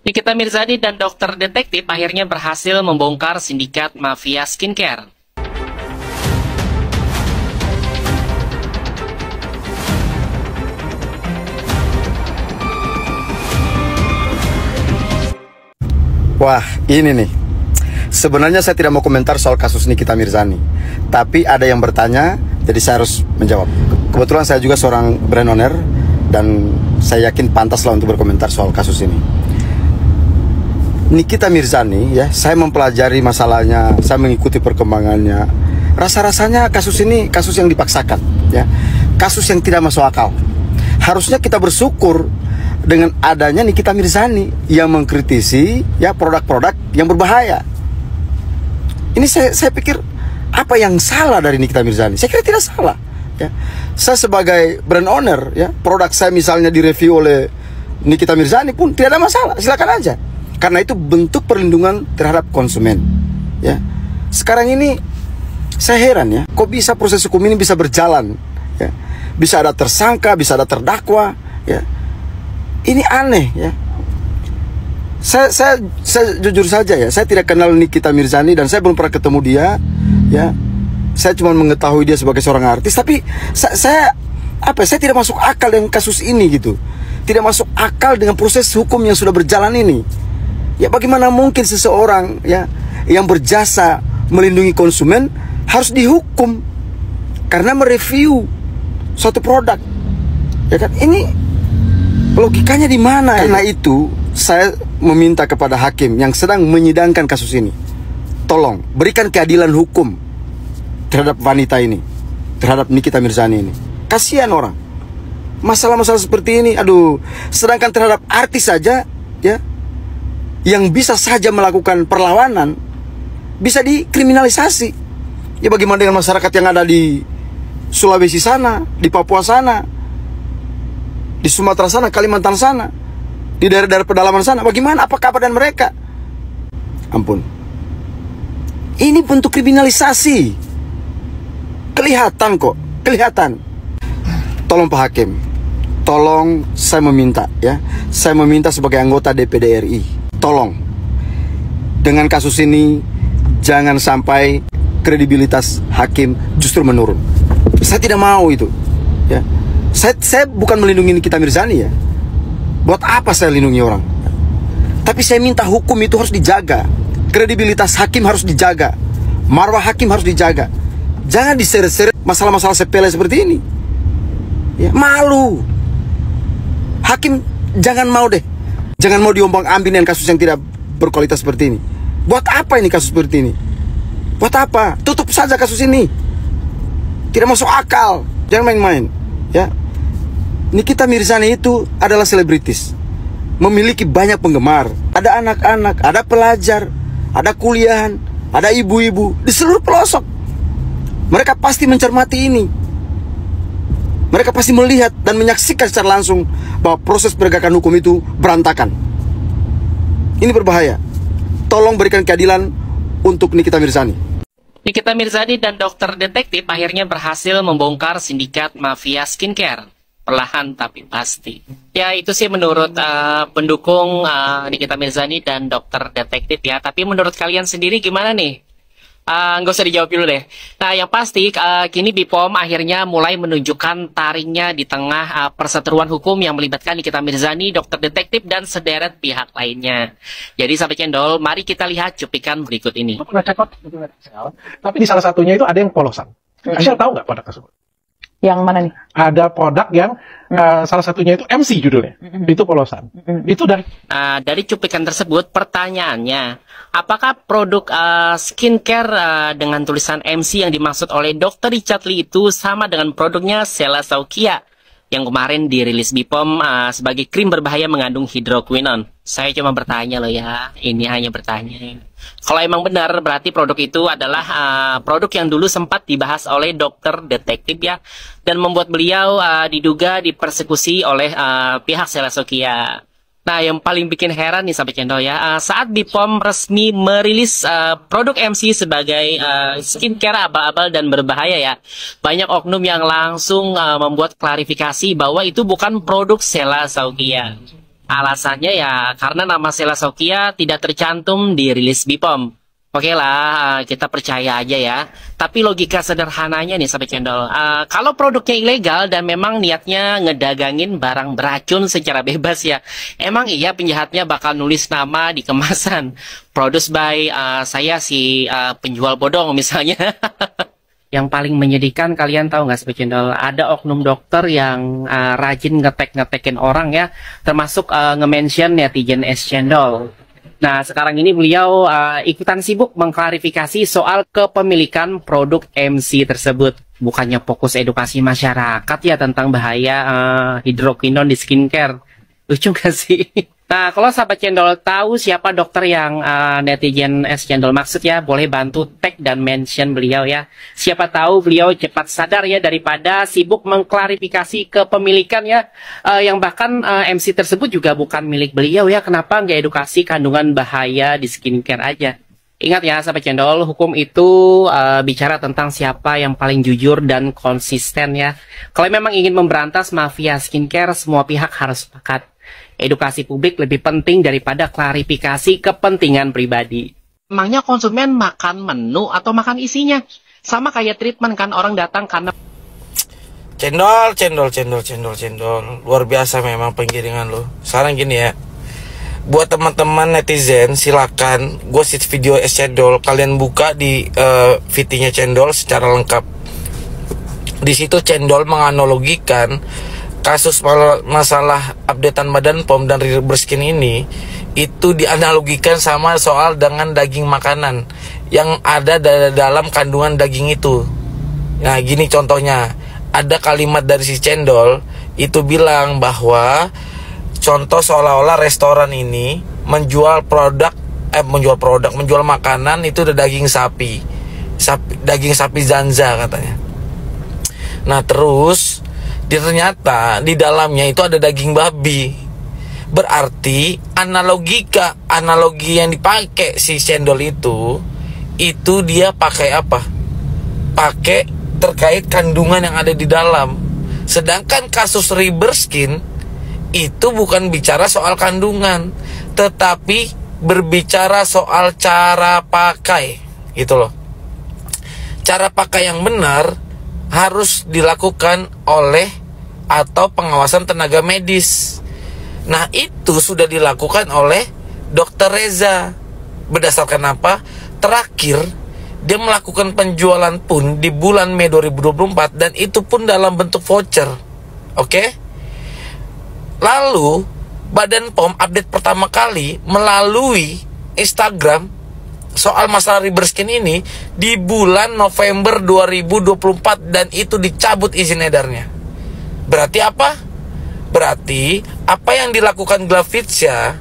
Nikita Mirzani dan dokter detektif akhirnya berhasil membongkar sindikat mafia skincare. Wah, ini nih. Sebenarnya saya tidak mau komentar soal kasus Nikita Mirzani. Tapi ada yang bertanya, jadi saya harus menjawab. Kebetulan saya juga seorang brand owner, dan saya yakin pantaslah untuk berkomentar soal kasus ini. Nikita Mirzani, ya, saya mempelajari masalahnya, saya mengikuti perkembangannya. Rasa-rasanya kasus ini kasus yang dipaksakan, ya. Kasus yang tidak masuk akal. Harusnya kita bersyukur dengan adanya Nikita Mirzani yang mengkritisi, ya, produk-produk yang berbahaya. Ini saya pikir apa yang salah dari Nikita Mirzani? Saya kira tidak salah, ya. Saya sebagai brand owner, ya, produk saya misalnya direview oleh Nikita Mirzani pun tidak ada masalah, silakan aja. Karena itu bentuk perlindungan terhadap konsumen, ya. Sekarang ini saya heran, ya, kok bisa proses hukum ini bisa berjalan, ya. Bisa ada tersangka, bisa ada terdakwa, ya. Ini aneh, ya. Saya jujur saja, ya, saya tidak kenal Nikita Mirzani dan saya belum pernah ketemu dia, ya. Saya cuma mengetahui dia sebagai seorang artis, tapi saya tidak masuk akal dengan kasus ini, gitu. Tidak masuk akal dengan proses hukum yang sudah berjalan ini. Ya, bagaimana mungkin seseorang, ya, yang berjasa melindungi konsumen harus dihukum karena mereview suatu produk, ya kan? Ini logikanya di mana? Karena itu saya meminta kepada hakim yang sedang menyidangkan kasus ini, tolong berikan keadilan hukum terhadap wanita ini, terhadap Nikita Mirzani ini. Kasihan orang, masalah-masalah seperti ini, aduh. Sedangkan terhadap artis saja, ya, yang bisa saja melakukan perlawanan bisa dikriminalisasi. Ya, bagaimana dengan masyarakat yang ada di Sulawesi sana, di Papua sana, di Sumatera sana, Kalimantan sana, di daerah-daerah pedalaman sana? Bagaimana? Apa kabar dengan mereka? Ampun. Ini bentuk kriminalisasi. Kelihatan kok, kelihatan. Tolong Pak Hakim, tolong, saya meminta, ya, saya meminta sebagai anggota DPD RI, tolong, dengan kasus ini jangan sampai kredibilitas hakim justru menurun. Saya tidak mau itu, ya. Saya bukan melindungi Nikita Mirzani, ya. Buat apa saya lindungi orang? Tapi saya minta hukum itu harus dijaga. Kredibilitas hakim harus dijaga. Marwah hakim harus dijaga. Jangan diseret-seret masalah-masalah sepele seperti ini, ya. Malu. Hakim jangan mau deh. Jangan mau diombang-ambing dengan kasus yang tidak berkualitas seperti ini. Buat apa ini kasus seperti ini? Buat apa? Tutup saja kasus ini. Tidak masuk akal. Jangan main-main, ya. Nikita Mirzani itu adalah selebritis, memiliki banyak penggemar. Ada anak-anak, ada pelajar, ada kuliahan, ada ibu-ibu di seluruh pelosok. Mereka pasti mencermati ini. Mereka pasti melihat dan menyaksikan secara langsung bahwa proses penegakan hukum itu berantakan. Ini berbahaya. Tolong berikan keadilan untuk Nikita Mirzani. Nikita Mirzani dan dokter detektif akhirnya berhasil membongkar sindikat mafia skincare. Perlahan tapi pasti. Ya, itu sih menurut pendukung Nikita Mirzani dan dokter detektif, ya. Tapi menurut kalian sendiri gimana nih? Nggak usah dijawab dulu deh. Nah, yang pasti kini BPOM akhirnya mulai menunjukkan taringnya di tengah perseteruan hukum yang melibatkan Nikita Mirzani, dokter detektif, dan sederet pihak lainnya. Jadi sahabat cendol, mari kita lihat cuplikan berikut ini. Pernah cekot, tapi di salah satunya itu ada yang polosan. Aisyah tahu nggak produk tersebut? Yang mana nih? Ada produk yang salah satunya itu MC judulnya, itu polosan. Itu dari cuplikan tersebut, pertanyaannya, apakah produk skincare dengan tulisan MC yang dimaksud oleh Dr. Richard Lee itu sama dengan produknya Sela Saukia yang kemarin dirilis BPOM sebagai krim berbahaya mengandung hidroquinone? Saya cuma bertanya loh, ya, ini hanya bertanya. Kalau emang benar, berarti produk itu adalah produk yang dulu sempat dibahas oleh dokter detektif, ya, dan membuat beliau diduga dipersekusi oleh pihak Sela Saukia. Nah, yang paling bikin heran nih sahabat channel, ya, saat BPOM resmi merilis produk MC sebagai skincare abal-abal dan berbahaya, ya, banyak oknum yang langsung membuat klarifikasi bahwa itu bukan produk Sela Saukia. Alasannya ya karena nama Selesaukia tidak tercantum di rilis BPOM. Oke lah, kita percaya aja ya. Tapi logika sederhananya nih Sobat Cendol, kalau produknya ilegal dan memang niatnya ngedagangin barang beracun secara bebas ya, emang iya penjahatnya bakal nulis nama di kemasan. Produced by saya si penjual bodong misalnya. Yang paling menyedihkan kalian tahu nggak Sobat Cendol, ada oknum dokter yang rajin ngetekin orang ya, termasuk nge-mention netizen Es Cendol. Nah, sekarang ini beliau ikutan sibuk mengklarifikasi soal kepemilikan produk MC tersebut. Bukannya fokus edukasi masyarakat ya tentang bahaya hidroquinone di skincare. Lucu gak sih? Nah, kalau Sahabat Cendol tahu siapa dokter yang netizen Es Cendol maksud ya, boleh bantu tag dan mention beliau ya. Siapa tahu beliau cepat sadar ya daripada sibuk mengklarifikasi kepemilikan ya. Yang bahkan MC tersebut juga bukan milik beliau ya. Kenapa nggak edukasi kandungan bahaya di skincare aja? Ingat ya Sahabat Cendol, hukum itu bicara tentang siapa yang paling jujur dan konsisten ya. Kalau memang ingin memberantas mafia skincare, semua pihak harus sepakat. Edukasi publik lebih penting daripada klarifikasi kepentingan pribadi. Emangnya konsumen makan menu atau makan isinya? Sama kayak treatment kan, orang datang karena... Cendol. Luar biasa memang penggiringan lo. Sekarang gini ya. Buat teman-teman netizen, silakan gue share video Es Cendol, kalian buka di VT-nya Cendol secara lengkap. Di situ Cendol menganalogikan kasus masalah updatean Badan POM dan Riberskin ini itu dianalogikan sama soal dengan daging makanan yang ada dalam kandungan daging itu. Nah, gini contohnya. Ada kalimat dari si Cendol itu bilang bahwa contoh seolah-olah restoran ini menjual makanan itu udah daging sapi, daging sapi Zanza katanya. Nah, terus ternyata di dalamnya itu ada daging babi. Berarti analogi yang dipakai si Cendol itu dia pakai apa? Pakai terkait kandungan yang ada di dalam. Sedangkan kasus Riberskin itu bukan bicara soal kandungan, tetapi berbicara soal cara pakai, gitu loh. Cara pakai yang benar harus dilakukan oleh atau pengawasan tenaga medis. Nah, itu sudah dilakukan oleh Dr. Reza. Berdasarkan apa? Terakhir dia melakukan penjualan pun di bulan Mei 2024 dan itu pun dalam bentuk voucher. Oke? Lalu Badan POM update pertama kali melalui Instagram soal masalah Riberskin ini di bulan November 2024 dan itu dicabut izin edarnya. Berarti apa? Berarti apa yang dilakukan Glavitsia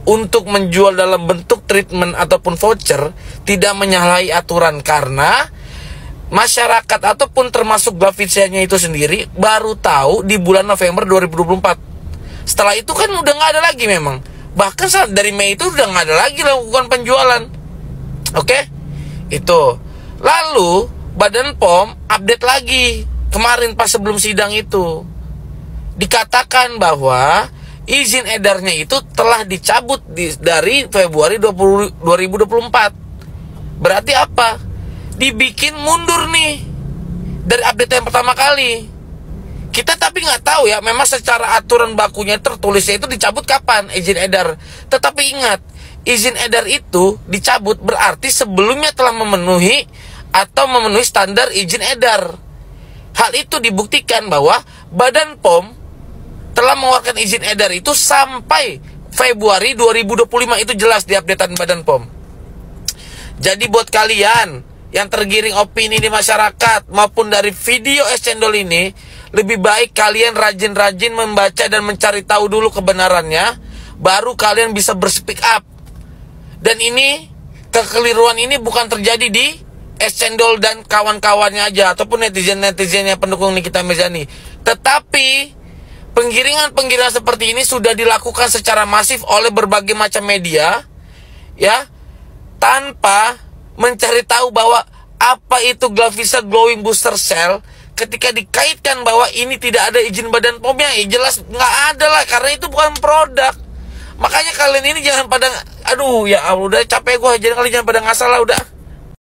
untuk menjual dalam bentuk treatment ataupun voucher tidak menyalahi aturan, karena masyarakat ataupun termasuk Glavitsia-nya itu sendiri baru tahu di bulan November 2024. Setelah itu kan udah nggak ada lagi memang. Bahkan saat dari Mei itu udah nggak ada lagi lakukan penjualan. Oke? Itu. Lalu Badan POM update lagi kemarin pas sebelum sidang itu. Dikatakan bahwa izin edarnya itu telah dicabut dari Februari 2024. Berarti apa? Dibikin mundur nih dari update yang pertama kali. Kita tapi nggak tahu ya, memang secara aturan bakunya tertulisnya itu dicabut kapan izin edar. Tetapi ingat, izin edar itu dicabut berarti sebelumnya telah memenuhi standar izin edar. Hal itu dibuktikan bahwa Badan POM telah mengeluarkan izin edar itu sampai Februari 2025, itu jelas di updatean Badan POM. Jadi buat kalian yang tergiring opini di masyarakat maupun dari video Es Cendol ini, lebih baik kalian rajin-rajin membaca dan mencari tahu dulu kebenarannya, baru kalian bisa berspeak up. Dan ini, kekeliruan ini bukan terjadi di Es Cendol dan kawan-kawannya aja, ataupun netizen-netizennya pendukung Nikita Mirzani. Tetapi penggiringan-penggiringan seperti ini sudah dilakukan secara masif oleh berbagai macam media, ya, tanpa mencari tahu bahwa apa itu Glavisa Glowing Booster Cell. Ketika dikaitkan bahwa ini tidak ada izin Badan POM-nya, jelas nggak ada lah, karena itu bukan produk. Makanya kalian ini jangan pada, aduh ya Allah, udah capek gue, jadi kalian jangan pada ngasal lah udah.